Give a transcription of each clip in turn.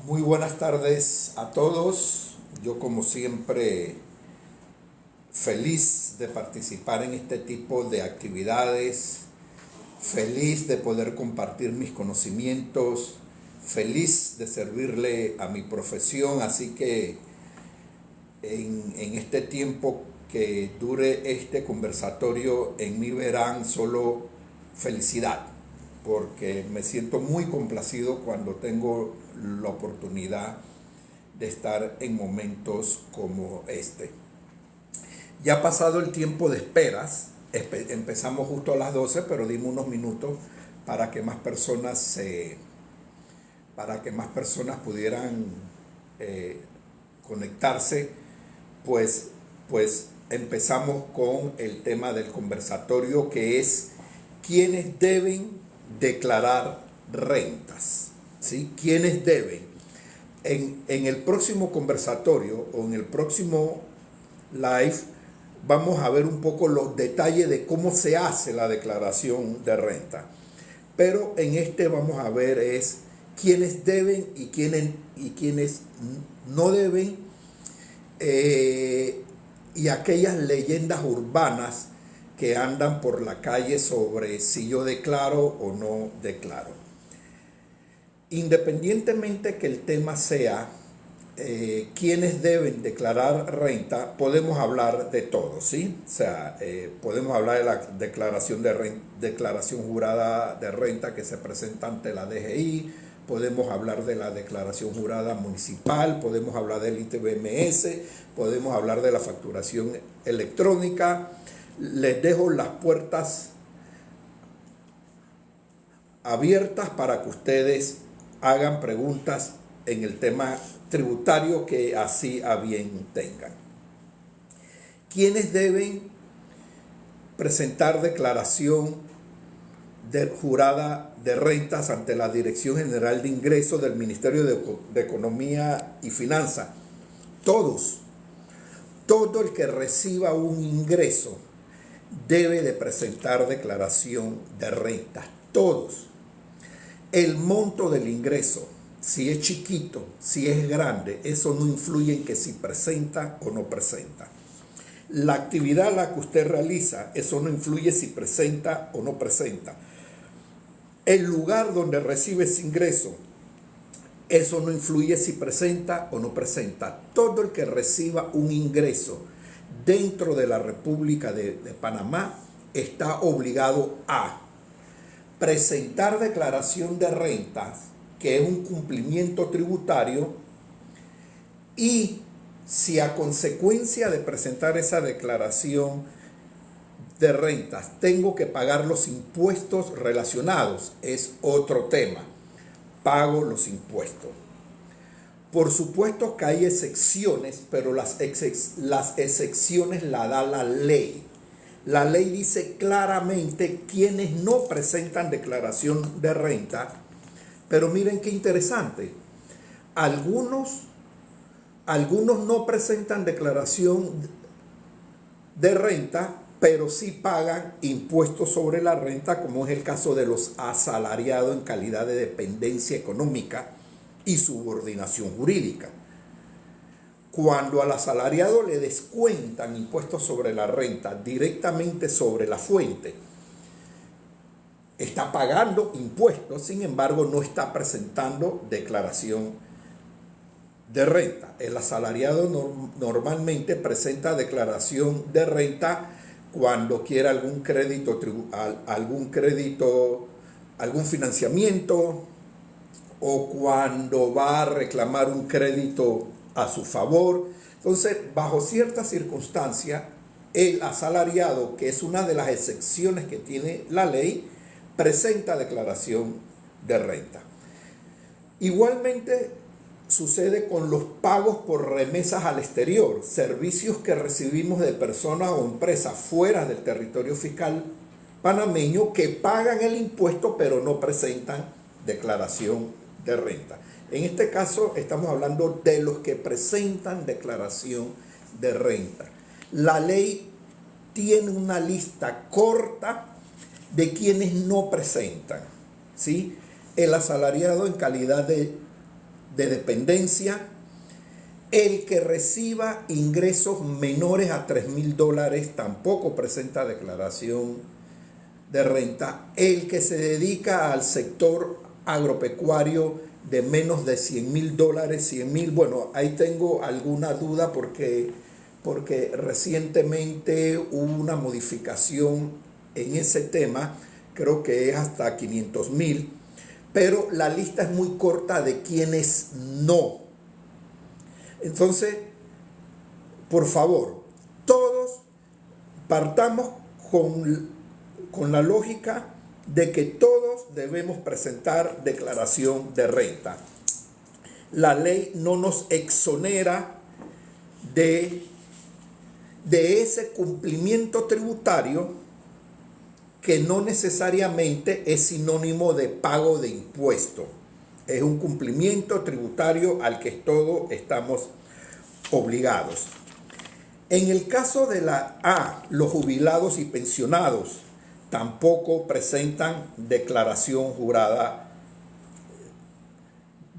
Muy buenas tardes a todos. Yo como siempre feliz de participar en este tipo de actividades, feliz de poder compartir mis conocimientos, feliz de servirle a mi profesión. Así que en este tiempo que dure este conversatorio, en mí verán solo felicidad, porque me siento muy complacido cuando tengo la oportunidad de estar en momentos como este. Ya ha pasado el tiempo de esperas, empezamos justo a las 12, pero dimos unos minutos para que más personas pudieran eh, conectarse. Pues empezamos con el tema del conversatorio, que es quiénes deben declarar rentas, ¿sí? ¿Quiénes deben? En el próximo conversatorio o en el próximo live vamos a ver un poco los detalles de cómo se hace la declaración de renta. Pero en este vamos a ver es quiénes deben y quiénes no deben, y aquellas leyendas urbanas que andan por la calle sobre si yo declaro o no declaro. Independientemente que el tema sea quienes deben declarar renta, podemos hablar de todo, ¿sí? O sea, podemos hablar de la declaración jurada de renta que se presenta ante la DGI, podemos hablar de la declaración jurada municipal, podemos hablar del ITBMS, podemos hablar de la facturación electrónica. Les dejo las puertas abiertas para que ustedes hagan preguntas en el tema tributario que así a bien tengan. ¿Quiénes deben presentar declaración jurada de rentas ante la Dirección General de Ingresos del Ministerio de Economía y Finanzas? Todos. Todo el que reciba un ingreso debe de presentar declaración de rentas. Todos. El monto del ingreso, si es chiquito, si es grande, eso no influye en que si presenta o no presenta. La actividad a la que usted realiza, eso no influye si presenta o no presenta. El lugar donde recibe ese ingreso, eso no influye si presenta o no presenta. Todo el que reciba un ingreso dentro de la República de Panamá está obligado a presentar declaración de rentas, que es un cumplimiento tributario, y si a consecuencia de presentar esa declaración de rentas tengo que pagar los impuestos relacionados, es otro tema. Pago los impuestos. Por supuesto que hay excepciones, pero las excepciones las da la ley. La ley dice claramente quienes no presentan declaración de renta, pero miren qué interesante. Algunos no presentan declaración de renta, pero sí pagan impuestos sobre la renta, como es el caso de los asalariados en calidad de dependencia económica y subordinación jurídica. Cuando al asalariado le descuentan impuestos sobre la renta directamente sobre la fuente, está pagando impuestos, sin embargo no está presentando declaración de renta. El asalariado normalmente presenta declaración de renta cuando quiere algún financiamiento, o cuando va a reclamar un crédito a su favor. Entonces, bajo ciertas circunstancias, el asalariado, que es una de las excepciones que tiene la ley, presenta declaración de renta. Igualmente sucede con los pagos por remesas al exterior, servicios que recibimos de personas o empresas fuera del territorio fiscal panameño que pagan el impuesto pero no presentan declaración de renta. En este caso estamos hablando de los que presentan declaración de renta. La ley tiene una lista corta de quienes no presentan, ¿sí? El asalariado en calidad de de dependencia. El que reciba ingresos menores a $3,000 tampoco presenta declaración de renta. El que se dedica al sector agropecuario de menos de $100,000, 100,000, bueno, ahí tengo alguna duda porque recientemente hubo una modificación en ese tema, creo que es hasta 500,000, pero la lista es muy corta de quienes no. Entonces, por favor, todos partamos con la lógica de que todos debemos presentar declaración de renta. La ley no nos exonera de ese cumplimiento tributario que no necesariamente es sinónimo de pago de impuesto. Es un cumplimiento tributario al que todos estamos obligados. En el caso de la A, los jubilados y pensionados tampoco presentan declaración jurada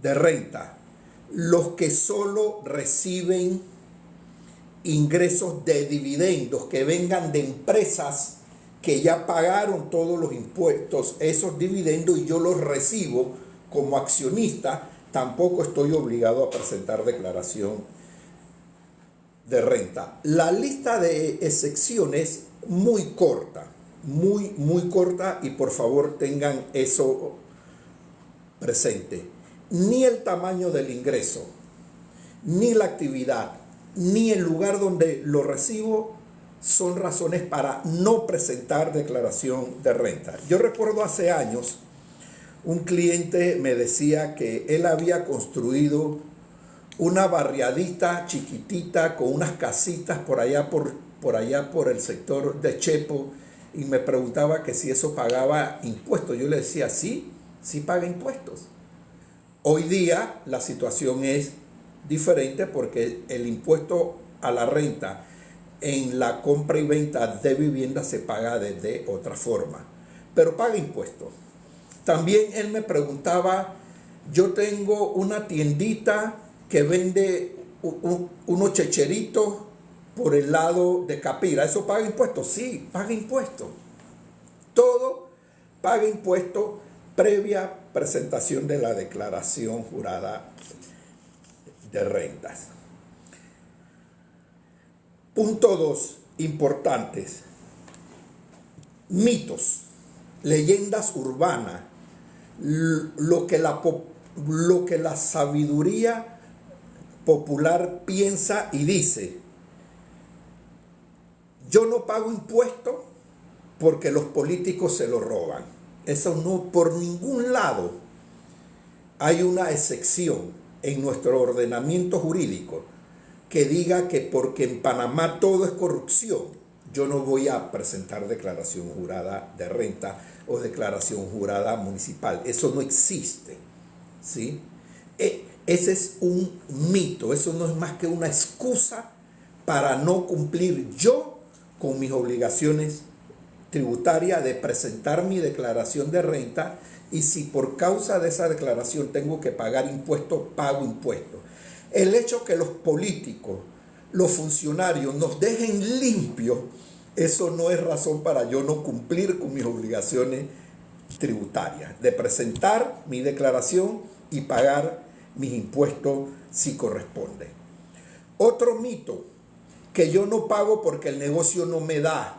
de renta. Los que solo reciben ingresos de dividendos que vengan de empresas que ya pagaron todos los impuestos, esos dividendos, y yo los recibo como accionista, tampoco estoy obligado a presentar declaración de renta. La lista de excepciones muy corta, muy corta, y por favor tengan eso presente. Ni el tamaño del ingreso, ni la actividad, ni el lugar donde lo recibo son razones para no presentar declaración de renta. Yo recuerdo hace años un cliente me decía que él había construido una barriadita chiquitita con unas casitas por allá por el sector de Chepo, y me preguntaba que si eso pagaba impuestos. Yo le decía, sí paga impuestos. Hoy día la situación es diferente porque el impuesto a la renta en la compra y venta de vivienda se paga de otra forma, pero paga impuestos. También él me preguntaba, yo tengo una tiendita que vende unos checheritos por el lado de Capira, ¿eso paga impuestos? Sí, paga impuestos. Todo paga impuestos previa presentación de la declaración jurada de rentas. Punto 2, importantes. Mitos, leyendas urbanas, lo que la sabiduría popular piensa y dice. Yo no pago impuestos porque los políticos se lo roban. Eso no, por ningún lado hay una excepción en nuestro ordenamiento jurídico que diga que porque en Panamá todo es corrupción, yo no voy a presentar declaración jurada de renta o declaración jurada municipal. Eso no existe, ¿sí? Ese es un mito, eso no es más que una excusa para no cumplir yo con mis obligaciones tributarias de presentar mi declaración de renta, y si por causa de esa declaración tengo que pagar impuestos, pago impuestos. El hecho que los políticos, los funcionarios nos dejen limpios, eso no es razón para yo no cumplir con mis obligaciones tributarias, de presentar mi declaración y pagar mis impuestos si corresponde. Otro mito, que yo no pago porque el negocio no me da.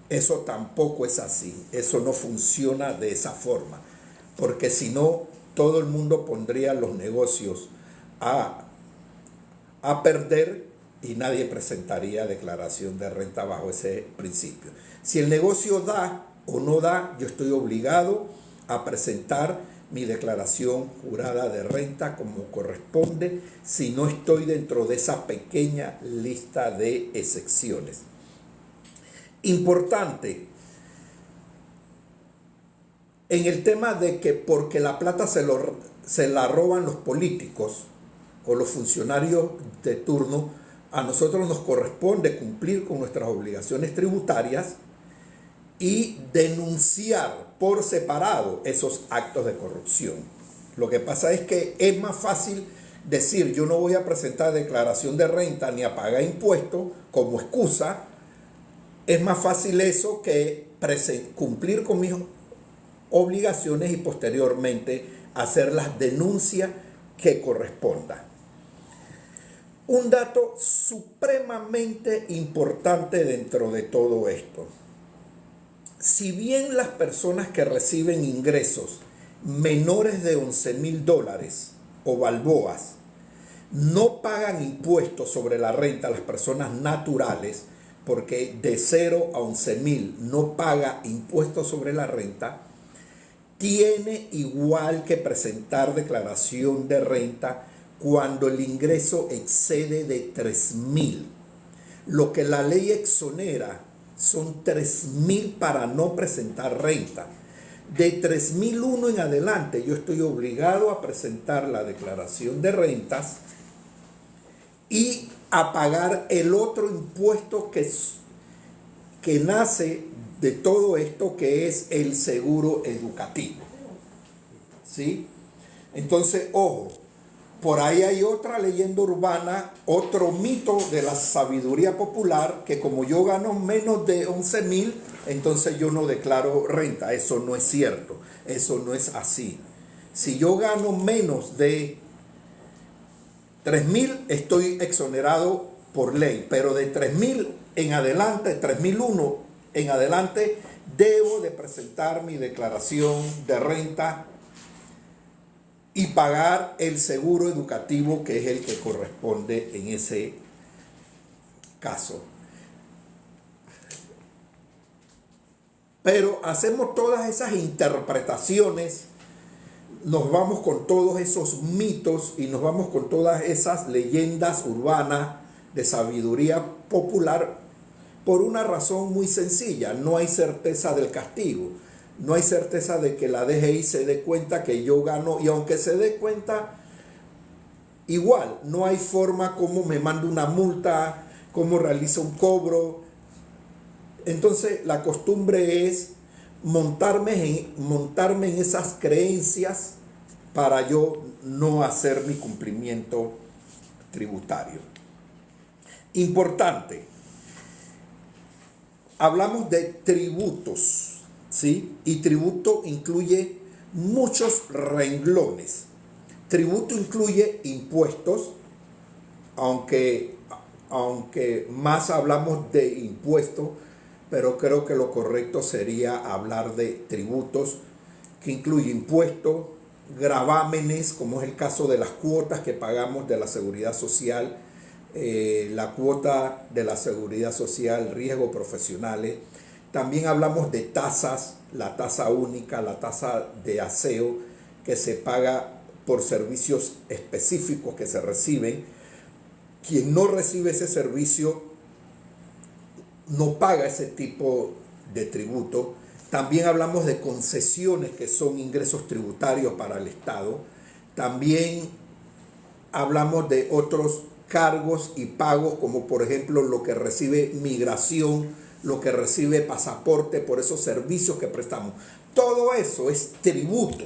Eso tampoco es así, eso no funciona de esa forma, porque si no, todo el mundo pondría los negocios a perder y nadie presentaría declaración de renta bajo ese principio. Si el negocio da o no da, yo estoy obligado a presentar mi declaración jurada de renta como corresponde, si no estoy dentro de esa pequeña lista de excepciones. Importante, en el tema de que porque la plata se la roban los políticos o los funcionarios de turno, a nosotros nos corresponde cumplir con nuestras obligaciones tributarias y denunciar por separado esos actos de corrupción. Lo que pasa es que es más fácil decir yo no voy a presentar declaración de renta ni a pagar impuestos como excusa. Es más fácil eso que cumplir con mis obligaciones y posteriormente hacer las denuncias que correspondan. Un dato supremamente importante dentro de todo esto. Si bien las personas que reciben ingresos menores de $11,000 o balboas no pagan impuestos sobre la renta, las personas naturales, porque de 0 a 11,000 no paga impuestos sobre la renta, tiene igual que presentar declaración de renta cuando el ingreso excede de 3,000. Lo que la ley exonera son 3,000 para no presentar renta. De 3,001 en adelante yo estoy obligado a presentar la declaración de rentas y a pagar el otro impuesto que nace de todo esto, que es el seguro educativo. ¿Sí? Entonces, ojo, por ahí hay otra leyenda urbana, otro mito de la sabiduría popular, que como yo gano menos de 11,000, entonces yo no declaro renta. Eso no es cierto, eso no es así. Si yo gano menos de 3,000, estoy exonerado por ley, pero de 3,000 en adelante, 3,001 en adelante, debo de presentar mi declaración de renta y pagar el seguro educativo, que es el que corresponde en ese caso. Pero hacemos todas esas interpretaciones, nos vamos con todos esos mitos y nos vamos con todas esas leyendas urbanas de sabiduría popular por una razón muy sencilla: no hay certeza del castigo. No hay certeza de que la DGI se dé cuenta que yo gano, y aunque se dé cuenta, igual no hay forma como me mando una multa, cómo realizo un cobro. Entonces la costumbre es montarme en esas creencias para yo no hacer mi cumplimiento tributario. Importante, hablamos de tributos, ¿sí? Y tributo incluye muchos renglones. Tributo incluye impuestos, aunque más hablamos de impuestos, pero creo que lo correcto sería hablar de tributos, que incluye impuestos, gravámenes, como es el caso de las cuotas que pagamos de la seguridad social, la cuota de la seguridad social, riesgos profesionales. También hablamos de tasas, la tasa única, la tasa de aseo, que se paga por servicios específicos que se reciben. Quien no recibe ese servicio no paga ese tipo de tributo. También hablamos de concesiones, que son ingresos tributarios para el Estado. También hablamos de otros cargos y pagos, como por ejemplo lo que recibe migración, lo que recibe pasaporte por esos servicios que prestamos. Todo eso es tributo.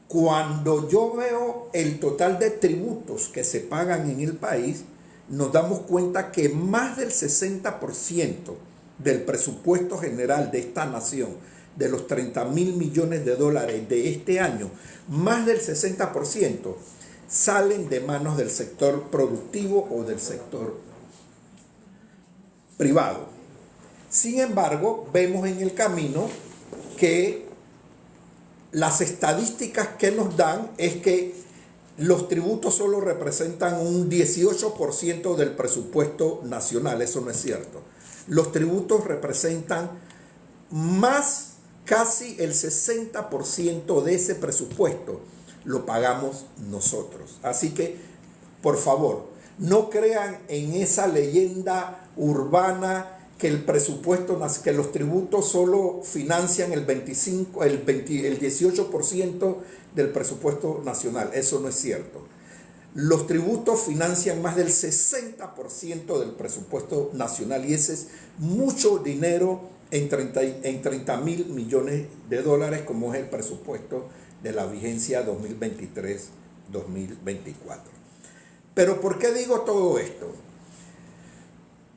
Cuando yo veo el total de tributos que se pagan en el país, nos damos cuenta que más del 60% del presupuesto general de esta nación, de los 30,000 millones de dólares de este año, más del 60% salen de manos del sector productivo o del sector privado. Sin embargo, vemos en el camino que las estadísticas que nos dan es que los tributos solo representan un 18% del presupuesto nacional. Eso no es cierto. Los tributos representan más, casi el 60% de ese presupuesto lo pagamos nosotros. Así que, por favor, no crean en esa leyenda urbana que el presupuesto, que los tributos solo financian el 18% del presupuesto nacional. Eso no es cierto. Los tributos financian más del 60% del presupuesto nacional, y ese es mucho dinero en 30,000 millones de dólares, como es el presupuesto de la vigencia 2023-2024. Pero ¿por qué digo todo esto?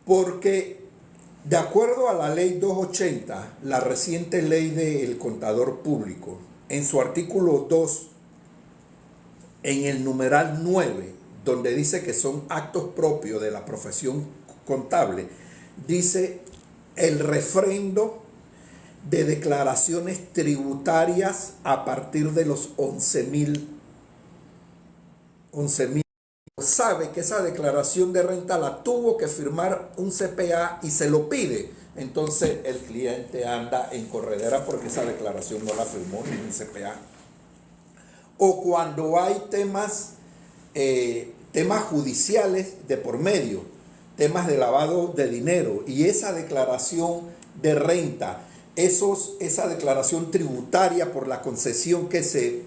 Porque de acuerdo a la ley 280, la reciente ley del contador público, en su artículo 2, en el numeral 9, donde dice que son actos propios de la profesión contable, dice el refrendo de declaraciones tributarias a partir de los 11,000. Sabe que esa declaración de renta la tuvo que firmar un CPA y se lo pide. Entonces el cliente anda en corredera porque esa declaración no la firmó ningún CPA. O cuando hay temas judiciales de por medio, temas de lavado de dinero, y esa declaración de renta, esa declaración tributaria por la concesión que se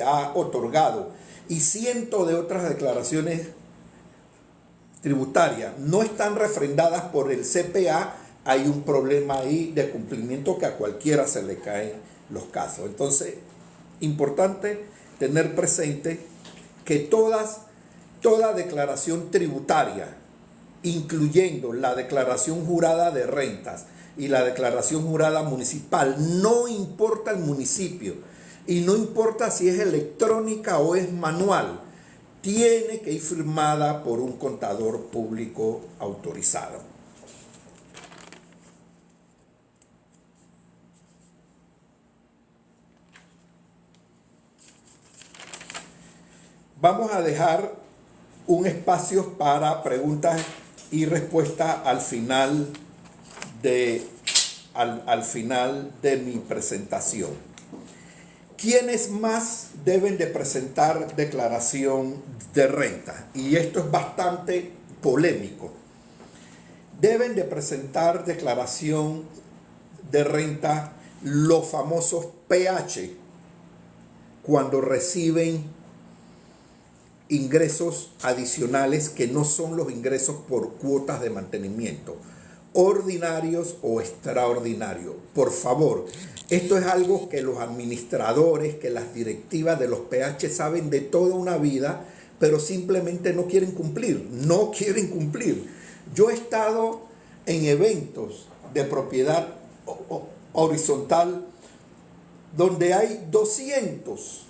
ha otorgado, y cientos de otras declaraciones tributarias no están refrendadas por el CPA, hay un problema ahí de cumplimiento que a cualquiera se le caen los casos. Entonces, importante tener presente que toda declaración tributaria, incluyendo la declaración jurada de rentas y la declaración jurada municipal, no importa el municipio y no importa si es electrónica o es manual, tiene que ir firmada por un contador público autorizado. Vamos a dejar un espacio para preguntas y respuestas al final de mi presentación. ¿Quiénes más deben de presentar declaración de renta? Y esto es bastante polémico. Deben de presentar declaración de renta los famosos PH cuando reciben ingresos adicionales que no son los ingresos por cuotas de mantenimiento, ordinarios o extraordinarios. Por favor, esto es algo que los administradores, que las directivas de los PH saben de toda una vida, pero simplemente no quieren cumplir, Yo he estado en eventos de propiedad horizontal donde hay 200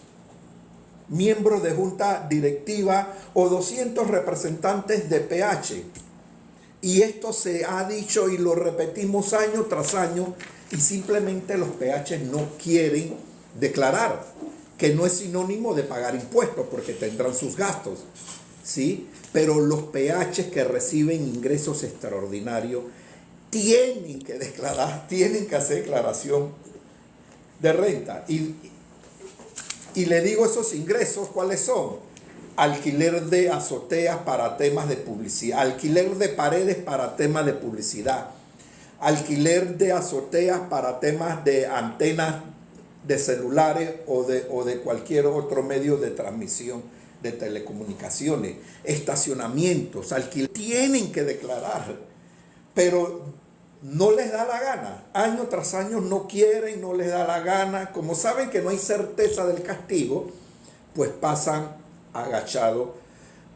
miembros de junta directiva o 200 representantes de PH. Y esto se ha dicho y lo repetimos año tras año, y simplemente los PH no quieren declarar, que no es sinónimo de pagar impuestos porque tendrán sus gastos, ¿sí? Pero los PH que reciben ingresos extraordinarios tienen que declarar, tienen que hacer declaración de renta. Y le digo esos ingresos, ¿cuáles son? Alquiler de azoteas para temas de publicidad, alquiler de paredes para temas de publicidad, alquiler de azoteas para temas de antenas de celulares o de cualquier otro medio de transmisión de telecomunicaciones, estacionamientos, alquiler. Tienen que declarar, pero no les da la gana. Año tras año no quieren, no les da la gana. Como saben que no hay certeza del castigo, pues pasan agachados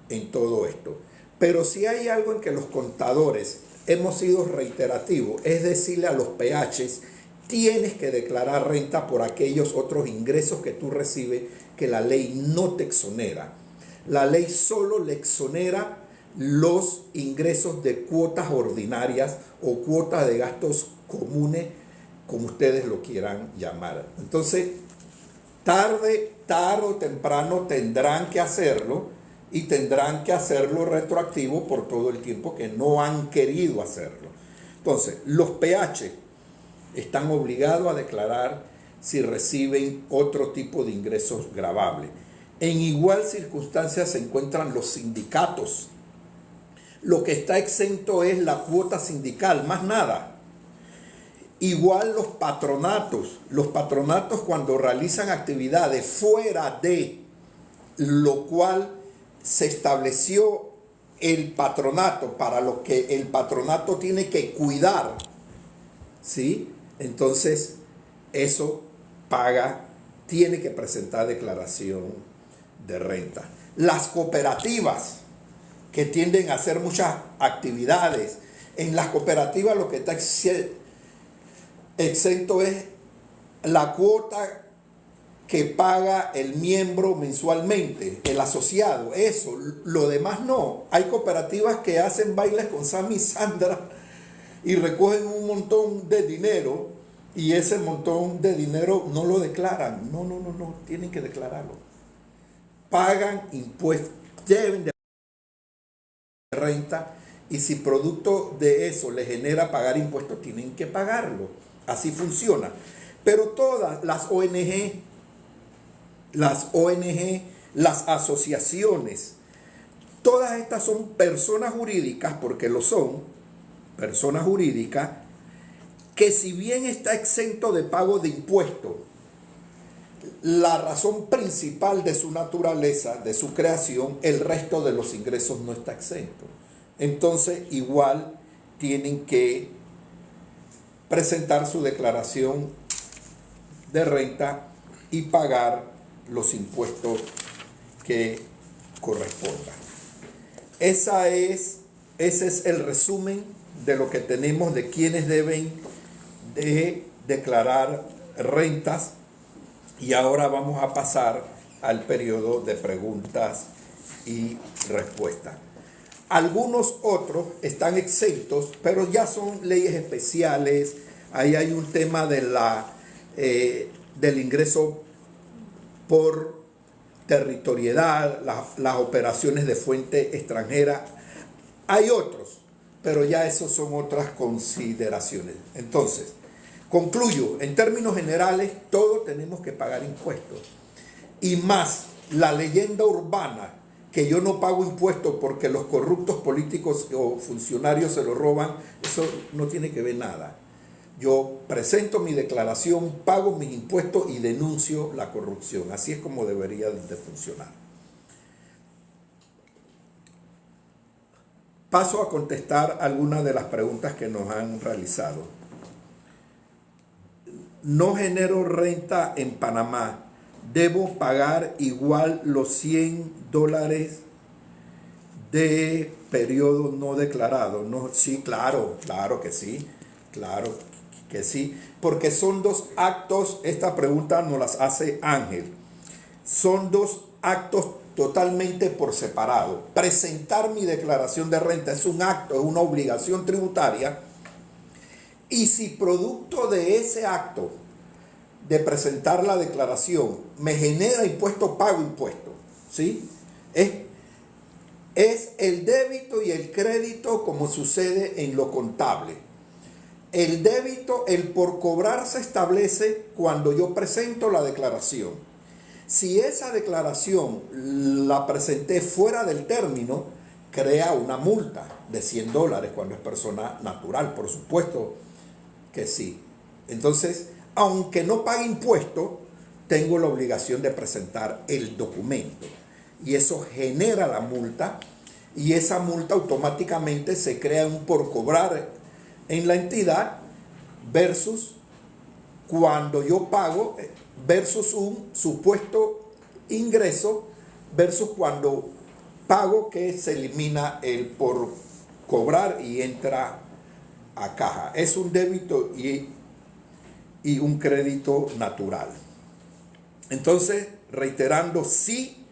en todo esto. Pero si hay algo en que los contadores hemos sido reiterativos, es decirle a los PHs, tienes que declarar renta por aquellos otros ingresos que tú recibes que la ley no te exonera. La ley solo le exonera los ingresos de cuotas ordinarias o cuotas de gastos comunes, como ustedes lo quieran llamar. Entonces, tarde o temprano tendrán que hacerlo, y tendrán que hacerlo retroactivo por todo el tiempo que no han querido hacerlo. Entonces, los PH están obligados a declarar si reciben otro tipo de ingresos gravables. En igual circunstancia se encuentran los sindicatos. Lo que está exento es la cuota sindical, más nada. Igual los patronatos. Los patronatos, cuando realizan actividades fuera de lo cual se estableció el patronato, para lo que el patronato tiene que cuidar, ¿sí? Entonces, eso paga tiene que presentar declaración de renta. Las cooperativas que tienden a hacer muchas actividades, en las cooperativas lo que está exento es la cuota que paga el miembro mensualmente, el asociado, eso, lo demás no. Hay cooperativas que hacen bailes con Sammy y Sandra y recogen un montón de dinero y ese montón de dinero no lo declaran. No, tienen que declararlo. Pagan impuestos, deben de renta y si producto de eso les genera pagar impuestos, tienen que pagarlo. Así funciona. Pero todas las ONG, las asociaciones, todas estas son personas jurídicas, porque lo son, personas jurídicas, que si bien está exento de pago de impuestos, la razón principal de su naturaleza, de su creación, el resto de los ingresos no está exento. Entonces, igual tienen que presentar su declaración de renta y pagar los impuestos que correspondan. Ese es el resumen de lo que tenemos de quienes deben de declarar rentas. Y ahora vamos a pasar al periodo de preguntas y respuestas. Algunos otros están exentos, pero ya son leyes especiales. Ahí hay un tema de del ingreso por territorialidad, las operaciones de fuente extranjera. Hay otros, pero ya esos son otras consideraciones. Entonces, concluyo, en términos generales, todos tenemos que pagar impuestos. Y más la leyenda urbana que yo no pago impuestos porque los corruptos políticos o funcionarios se lo roban, eso no tiene que ver nada. Yo presento mi declaración, pago mis impuestos y denuncio la corrupción. Así es como debería de funcionar. Paso a contestar algunas de las preguntas que nos han realizado. No genero renta en Panamá. ¿Debo pagar igual los $100 de periodo no declarado? No, sí, claro que sí. Claro que sí. Porque son dos actos, esta pregunta nos las hace Ángel. Son dos actos totalmente por separado. Presentar mi declaración de renta es un acto, es una obligación tributaria. Y si producto de ese acto de presentar la declaración me genera impuesto, pago impuesto, ¿sí? Es el débito y el crédito como sucede en lo contable. El débito, el por cobrar se establece cuando yo presento la declaración. Si esa declaración la presenté fuera del término, crea una multa de $100 cuando es persona natural, por supuesto que sí. Entonces, aunque no pague impuesto, tengo la obligación de presentar el documento. Y eso genera la multa. Y esa multa automáticamente se crea un por cobrar en la entidad versus cuando yo pago, versus un supuesto ingreso, versus cuando pago que se elimina el por cobrar y entra a caja. Es un débito y un crédito natural. Entonces, reiterando, sí,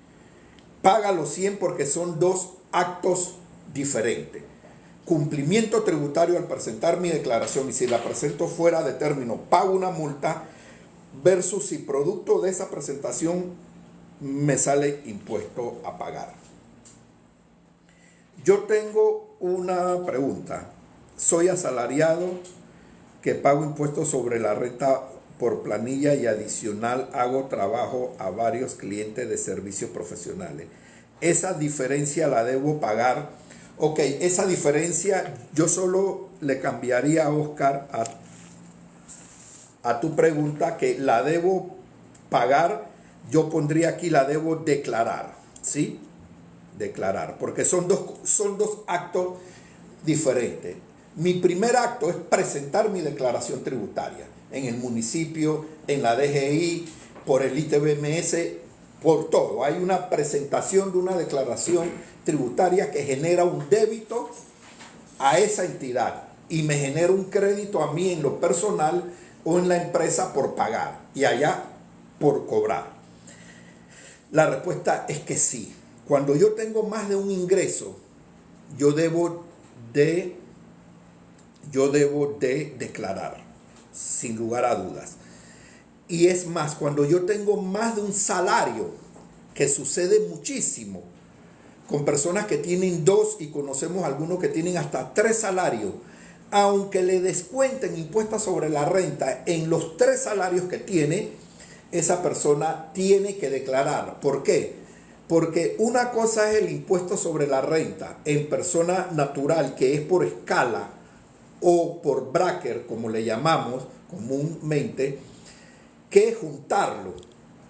paga los 100 porque son dos actos diferentes. Cumplimiento tributario al presentar mi declaración y si la presento fuera de término, pago una multa versus si producto de esa presentación me sale impuesto a pagar. Yo tengo una pregunta. Soy asalariado que pago impuestos sobre la renta por planilla y adicional hago trabajo a varios clientes de servicios profesionales. ¿Esa diferencia la debo pagar? Ok, esa diferencia yo solo le cambiaría a Oscar a tu pregunta que la debo pagar, yo pondría aquí la debo declarar, ¿sí? Declarar, porque son dos actos diferentes. Mi primer acto es presentar mi declaración tributaria en el municipio, en la DGI, por el ITBMS, por todo. Hay una presentación de una declaración tributaria que genera un débito a esa entidad y me genera un crédito a mí en lo personal o en la empresa por pagar y allá por cobrar. La respuesta es que sí. Cuando yo tengo más de un ingreso, yo debo de declarar, sin lugar a dudas. Y es más, cuando yo tengo más de un salario, que sucede muchísimo, con personas que tienen 2 y conocemos algunos que tienen hasta 3 salarios, aunque le descuenten impuestos sobre la renta en los 3 salarios que tiene, esa persona tiene que declarar. ¿Por qué? Porque una cosa es el impuesto sobre la renta en persona natural, que es por escala o por bracket, como le llamamos comúnmente, que es juntarlo.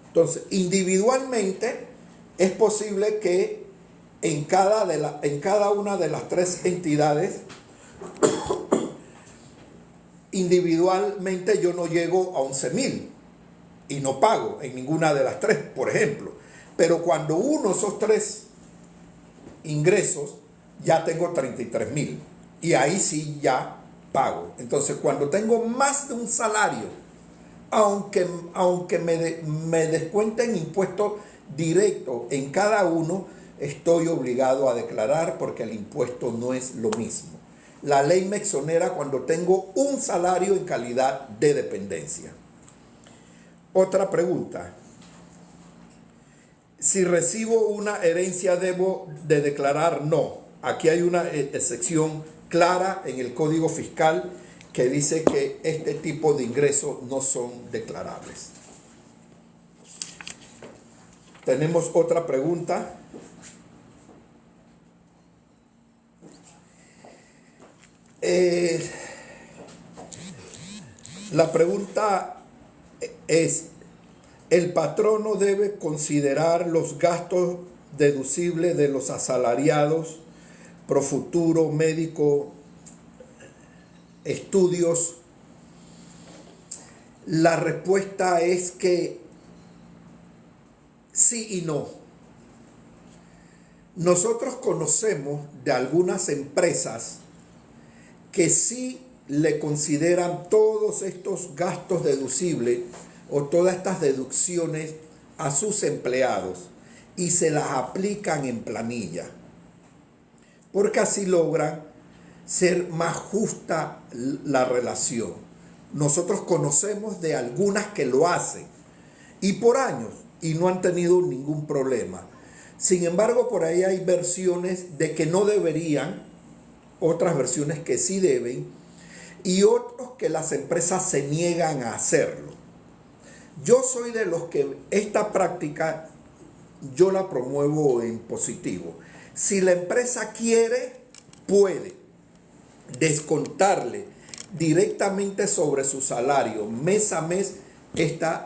Entonces, individualmente es posible que en cada una de las 3 entidades, individualmente yo no llego a 11,000 y no pago en ninguna de las 3, por ejemplo. Pero cuando uno esos 3 ingresos, ya tengo 33,000 y ahí sí ya pago. Entonces, cuando tengo más de un salario, aunque me descuenten impuestos directos en cada uno, estoy obligado a declarar porque el impuesto no es lo mismo. La ley me exonera cuando tengo un salario en calidad de dependencia. Otra pregunta. Si recibo una herencia, ¿debo de declarar? No. Aquí hay una excepción clara en el Código Fiscal que dice que este tipo de ingresos no son declarables. Tenemos otra pregunta. La pregunta es: ¿el patrono debe considerar los gastos deducibles de los asalariados, pro futuro, médico, estudios? La respuesta es que sí y no. Nosotros conocemos de algunas empresas que sí le consideran todos estos gastos deducibles o todas estas deducciones a sus empleados y se las aplican en planilla, porque así logran ser más justa la relación. Nosotros conocemos de algunas que lo hacen y por años y no han tenido ningún problema. Sin embargo, por ahí hay versiones de que no deberían, otras versiones que sí deben y otros que las empresas se niegan a hacerlo. Yo soy de los que esta práctica yo la promuevo en positivo. Si la empresa quiere, puede descontarle directamente sobre su salario mes a mes estas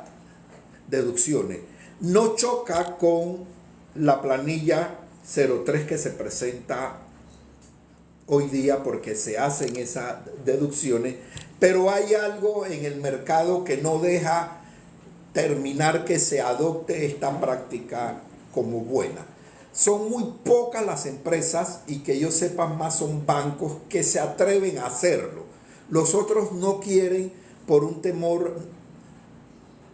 deducciones. No choca con la planilla 03 que se presenta hoy día porque se hacen esas deducciones, pero hay algo en el mercado que no deja terminar que se adopte esta práctica como buena. Son muy pocas las empresas y que yo sepa más son bancos que se atreven a hacerlo. Los otros no quieren por un temor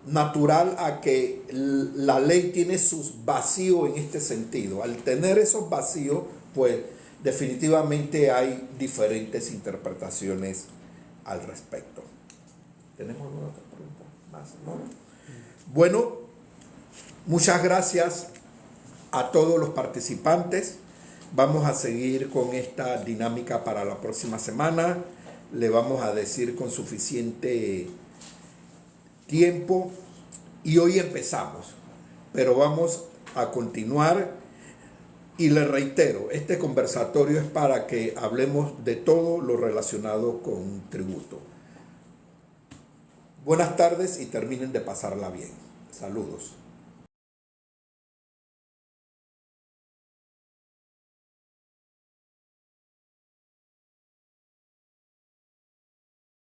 natural a que la ley tiene sus vacíos en este sentido. Al tener esos vacíos, pues definitivamente hay diferentes interpretaciones al respecto. ¿Tenemos alguna otra pregunta más? ¿No? Bueno, muchas gracias a todos los participantes. Vamos a seguir con esta dinámica para la próxima semana. Le vamos a decir con suficiente tiempo y hoy empezamos, pero vamos a continuar. Y le reitero, este conversatorio es para que hablemos de todo lo relacionado con un tributo. Buenas tardes y terminen de pasarla bien. Saludos.